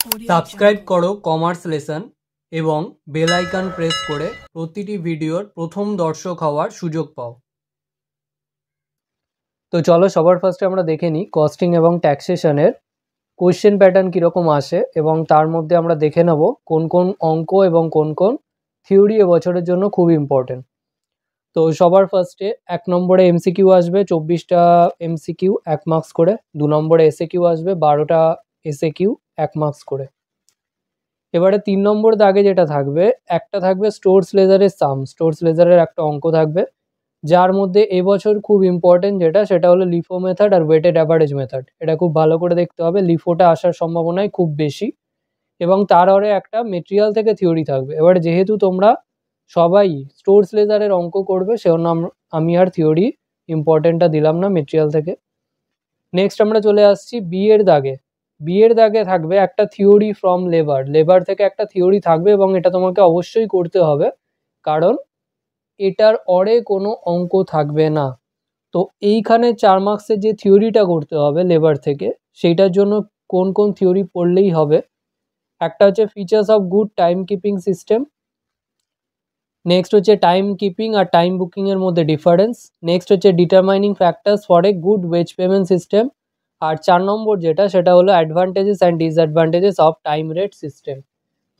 Subscribe করো commerce lesson এবং bell icon press করে প্রতিটি ভিডিওর প্রথম দর্শক হওয়ার সুযোগ পাও। তো চলো সবার ফার্স্টে আমরা দেখে নিই কস্টিং এবং ট্যাক্সেশনের কোয়েশ্চেন প্যাটার্ন কীরকম আসে এবং তার মধ্যে আমরা দেখে নেব কোন কোন অঙ্ক এবং কোন কোন থিওরি এবছরের জন্য খুব ইম্পর্টেন্ট। তো সবার ফার্স্টে 1 নম্বরে এমসিকিউ আসবে 24টা এমসিকিউ 1 মার্কস করে, 2 নম্বরে এসএকিউ আসবে 12টা এসএকিউ 1 মার্কস করে। এবারে 3 নম্বর দাগে যেটা থাকবে, একটা থাকবে স্টোরস লেজারের সাম, স্টোরস লেজারের একটা অঙ্ক থাকবে যার মধ্যে এবছর খুব ইম্পর্টেন্ট যেটা সেটা হলো লিফো মেথড আর ওয়েটেড অ্যাভারেজ মেথড। এটা খুব ভালো করে দেখতে হবে, লিফোটা আসার সম্ভাবনাই খুব বেশি এবং তার আরে একটা মেটেরিয়াল থেকে থিওরি থাকবে। এবারে যেহেতু তোমরা সবাই স্টোরস লেজারের অঙ্ক করবে সেজন্য আমি আর থিওরি ইম্পর্টেন্টটা দিলাম না মেটেরিয়াল থেকে। নেক্সট আমরা চলে আসছি বি এর দাগে থাকবে একটা থিওরি ফ্রম লেবার থেকে একটা থিওরি থাকবে এবং এটা তোমাকে অবশ্যই করতে হবে কারণ এটার অরে কোনো অঙ্ক থাকবে না। তো এইখানে 4 মার্কসের যে থিওরিটা করতে হবে লেবার থেকে, সেইটার জন্য কোন কোন থিওরি পড়লেই হবে, একটা হচ্ছে features of good time keeping system, next হচ্ছে টাইম কিপিং আর টাইম বুকিং এর মধ্যে ডিফারেন্স, নেক্সট হচ্ছে determining factors for a good wage payment system, আর 4 নম্বর যেটা সেটা হলো advantages and disadvantages of time rate system.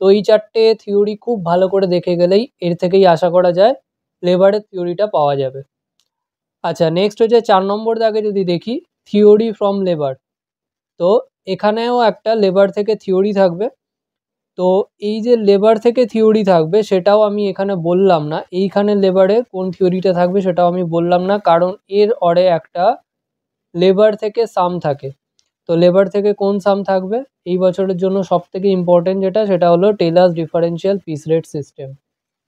তো এই 4টে থিওরি খুব ভালো করে দেখে গেলেই এর থেকেই আশা করা যায় লেবারের থিওরিটা পাওয়া যাবে। আচ্ছা, নেক্সট হচ্ছে 4 নম্বর দাগে যদি দেখি থিওরি ফ্রম লেবার, তো এখানেও একটা লেবার থেকে থিওরি থাকবে। তো এই যে লেবার থেকে থিওরি থাকবে সেটাও আমি এখানে বললাম না, এইখানে লেবারে কোন থিওরিটা থাকবে সেটাও আমি বললাম না কারণ এর অরে একটা লেবার থেকে সাম থাকে। তো লেবার থেকে কোন সাম থাকবে এই বছরের জন্য সব থেকে ইম্পর্টেন্ট যেটা সেটা হলো tailors differential piece rate system,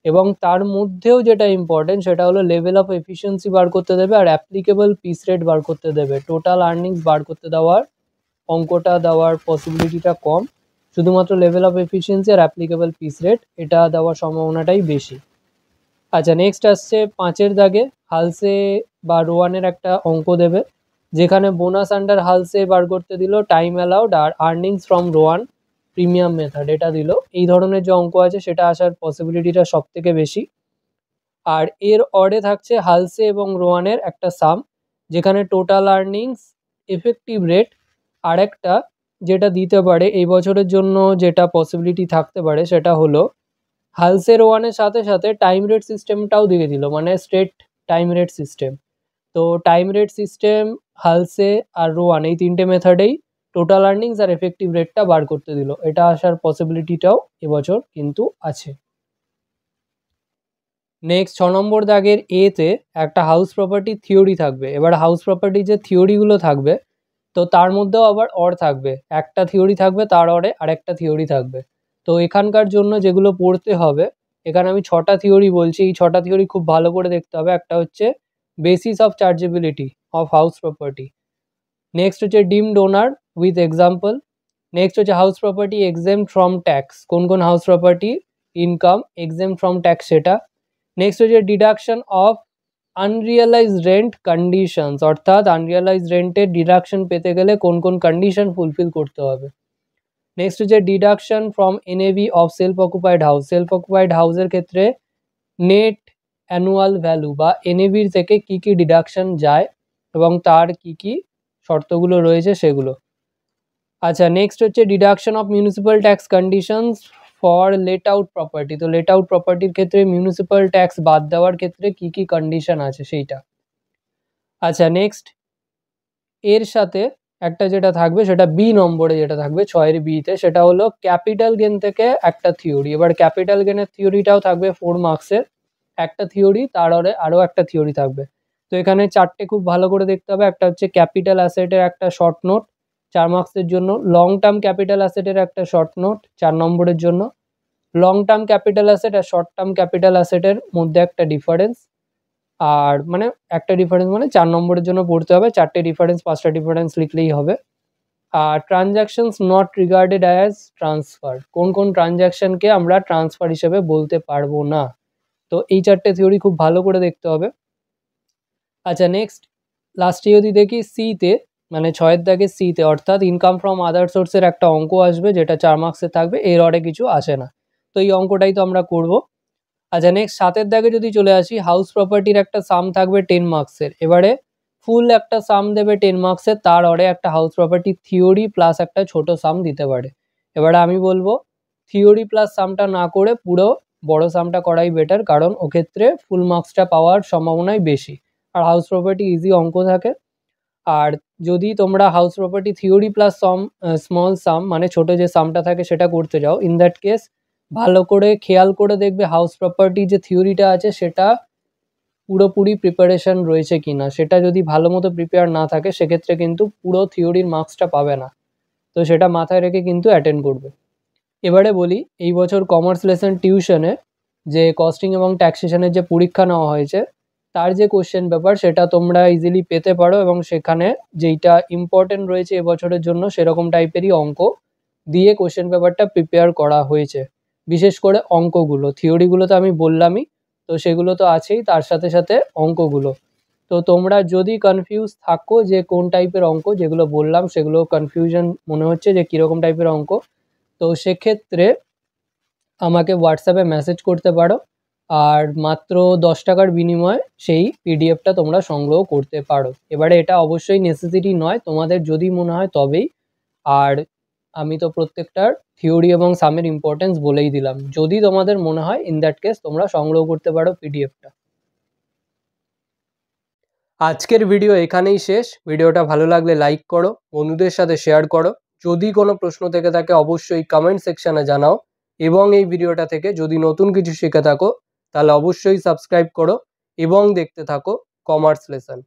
এবং তার মধ্যেও যেটা ইম্পর্টেন্ট সেটা হলো লেভেল অফ এফিসিয়েন্সি বার করতে দেবে আর অ্যাপ্লিকেবল পিস রেট বার করতে দেবে। টোটাল আর্নিংস বার করতে দেওয়ার অঙ্কটা দেওয়ার পসিবিলিটিটা কম, শুধুমাত্র লেভেল অফ এফিসিয়েন্সি আর অ্যাপ্লিকেবল পিস রেট এটা দেওয়ার সম্ভাবনাটাই বেশি। আচ্ছা, নেক্সট আসছে 5 দাগে হালসে বা রোয়ানের একটা অঙ্ক দেবে যেখানে বোনাস আন্ডার হালসে বার করতে দিল, টাইম অ্যালাউড আর earnings from Rowan premium method এটা দিল। এই ধরনের যে অঙ্ক আছে সেটা আসার পসিবিলিটিটা সব থেকে বেশি। আর এর অরে থাকছে হালসে এবং রোয়ানের একটা সাম যেখানে টোটাল আর্নিংস, এফেক্টিভ রেট, আর একটা যেটা দিতে পারে এই বছরের জন্য যেটা পসিবিলিটি থাকতে পারে সেটা হলো হালসে রোয়ানের সাথে সাথে টাইম রেট সিস্টেমটাও দিয়ে দিল, মানে স্ট্রেট টাইম রেট সিস্টেম। তো টাইম রেট সিস্টেম, হালসে আর রোয়ান এই 3টে মেথডেই টোটাল আর্নিংস আর এফেক্টিভ রেটটা বার করতে দিল, এটা আসার পসিবিলিটিটাও এবছর কিন্তু আছে। নেক্সট 6 নম্বর দাগের এতে একটা হাউস প্রপার্টি থিওরি থাকবে। এবার হাউস প্রপার্টি যে থিওরিগুলো থাকবে তো তার মধ্যেও আবার অর থাকবে, একটা থিওরি থাকবে তার অরে আরেকটা থিওরি থাকবে। তো এখানকার জন্য যেগুলো পড়তে হবে, এখানে আমি 6টা থিওরি বলছি, এই 6টা থিওরি খুব ভালো করে দেখতে হবে। একটা হচ্ছে basis of chargeability of house property, next হচ্ছে deemed owner with example, next হচ্ছে house property exempt from tax, কোন কোন house property income exempt from tax সেটা, নেক্সট হচ্ছে deduction of unrealised rent conditions, অর্থাৎ আনরিয়ালাইজড রেন্টের ডিডাকশন পেতে গেলে কোন কোন কন্ডিশন ফুলফিল করতে হবে, নেক্সট হচ্ছে deduction from NAV of self occupied house, self occupied হাউসের ক্ষেত্রে নেট অ্যানুয়াল ভ্যালু বা এনএভির থেকে কি কি ডিডাকশন যায় এবং তার কি কি শর্তগুলো রয়েছে সেগুলো। আচ্ছা, নেক্সট হচ্ছে deduction of municipal tax conditions for late out property, তো লেট আউট প্রপার্টির ক্ষেত্রে মিউনিসিপ্যাল ট্যাক্স বাদ দেওয়ার ক্ষেত্রে কি কি কন্ডিশন আছে সেইটা। আচ্ছা, নেক্সট এর সাথে একটা যেটা থাকবে সেটা বি নম্বরে যেটা থাকবে 6 বিতে সেটা হলো ক্যাপিটাল গেন থেকে একটা থিওরি। এবার ক্যাপিটাল গেনের থিওরিটাও থাকবে 4 মার্কসের একটা থিওরি, তার আরও একটা থিওরি থাকবে। তো এখানে 4টে খুব ভালো করে দেখতে হবে। একটা হচ্ছে ক্যাপিটাল অ্যাসেটের একটা শর্ট নোট 4 মার্কসের জন্য, লং টার্ম ক্যাপিটাল অ্যাসেটের একটা শর্ট নোট 4 নম্বরের জন্য, লং টার্ম ক্যাপিটাল অ্যাসেট আর শর্ট টার্ম ক্যাপিটাল অ্যাসেটের মধ্যে একটা ডিফারেন্স, আর মানে একটা ডিফারেন্স মানে 4 নম্বরের জন্য পড়তে হবে, 4টে ডিফারেন্স 5টা ডিফারেন্স লিখলেই হবে। আর transactions not regarded as transfer, কোন কোন ট্রানজ্যাকশনকে আমরা ট্রান্সফার হিসেবে বলতে পারবো না। তো এই 4টে থিওরি খুব ভালো করে দেখতে হবে। আচ্ছা, নেক্সট লাস্টে যদি দেখি সিতে, মানে 6-এর দাগে সিতে, অর্থাৎ ইনকাম ফ্রম আদার সোর্সের একটা অঙ্ক আসবে যেটা 4 মার্কসের থাকবে, এর অরে কিছু আসে না। তো এই অঙ্কটাই তো আমরা করব। আচ্ছা, নেক্সট 7-এর দাগে যদি চলে আসি, হাউস প্রপার্টির একটা সাম থাকবে 10 মার্কসের। এবারে ফুল একটা সাম দেবে 10 মার্কসের, তার অরে একটা হাউস প্রপার্টি থিওরি প্লাস একটা ছোট সাম দিতে পারে। এবারে আমি বলবো থিওরি প্লাস সামটা না করে পুরো বড় সামটা করাই বেটার, কারণ ওক্ষেত্রে ফুল মার্কসটা পাওয়ার সম্ভাবনাই বেশি। আর হাউস প্রপার্টি ইজি অঙ্ক থাকে। আর যদি তোমরা house property theory plus small sum মানে ছোট যে সামটা থাকে সেটা করতে যাও, ইন দ্যাট কেস ভালো করে খেয়াল করে দেখবে হাউস প্রপার্টি যে থিওরিটা আছে সেটা পুরোপুরি প্রিপারেশন রয়েছে কিনা। সেটা যদি ভালো মতো প্রিপেয়ার না থাকে সেক্ষেত্রে কিন্তু পুরো থিওরির মার্কসটা পাবে না। তো সেটা মাথায় রেখে কিন্তু অ্যাটেন্ড করবে। এবারে বলি, এই বছর কমার্স লেসন টিউশনে যে কস্টিং এবং ট্যাক্সেশনের যে পরীক্ষা নেওয়া হয়েছে তার যে কোশ্চেন পেপার সেটা তোমরা ইজিলি পেতে পারো, এবং সেখানে যেইটা ইম্পর্টেন্ট রয়েছে এবছরের জন্য সেরকম টাইপেরই অঙ্ক দিয়ে কোশ্চেন পেপারটা প্রিপেয়ার করা হয়েছে। বিশেষ করে অঙ্কগুলো, থিওরিগুলো তো আমি বললামই, তো সেগুলো তো আছেই, তার সাথে সাথে অঙ্কগুলো। তো তোমরা যদি কনফিউজ থাকো যে কোন টাইপের অঙ্ক, যেগুলো বললাম সেগুলো কনফিউশন মনে হচ্ছে যে কীরকম টাইপের অঙ্ক, তো সেক্ষেত্রে আমাকে হোয়াটসঅ্যাপে মেসেজ করতে পারো। আর মাত্র 10 টাকার বিনিময়ে সেই পিডিএফটা তোমরা সংগ্রহ করতে পারো। এবারে এটা অবশ্যই নেসেসিটি নয়, তোমাদের যদি মনে হয় তবেই। আর আমি তো প্রত্যেকটার থিওরি এবং সামের ইম্পর্টেন্স বলেই দিলাম। যদি তোমাদের মনে হয় ইন দ্যাট কেস তোমরা সংগ্রহ করতে পারো পিডিএফটা। আজকের ভিডিও এখানেই শেষ। ভিডিওটা ভালো লাগলে লাইক করো, বন্ধুদের সাথে শেয়ার করো। যদি কোনো প্রশ্ন থেকে থাকে অবশ্যই কমেন্ট সেকশানে জানাও, এবং এই ভিডিওটা থেকে যদি নতুন কিছু শিখে থাকো তাহলে অবশ্যই সাবস্ক্রাইব করো এবং দেখতে থাকো কমার্স লেসন।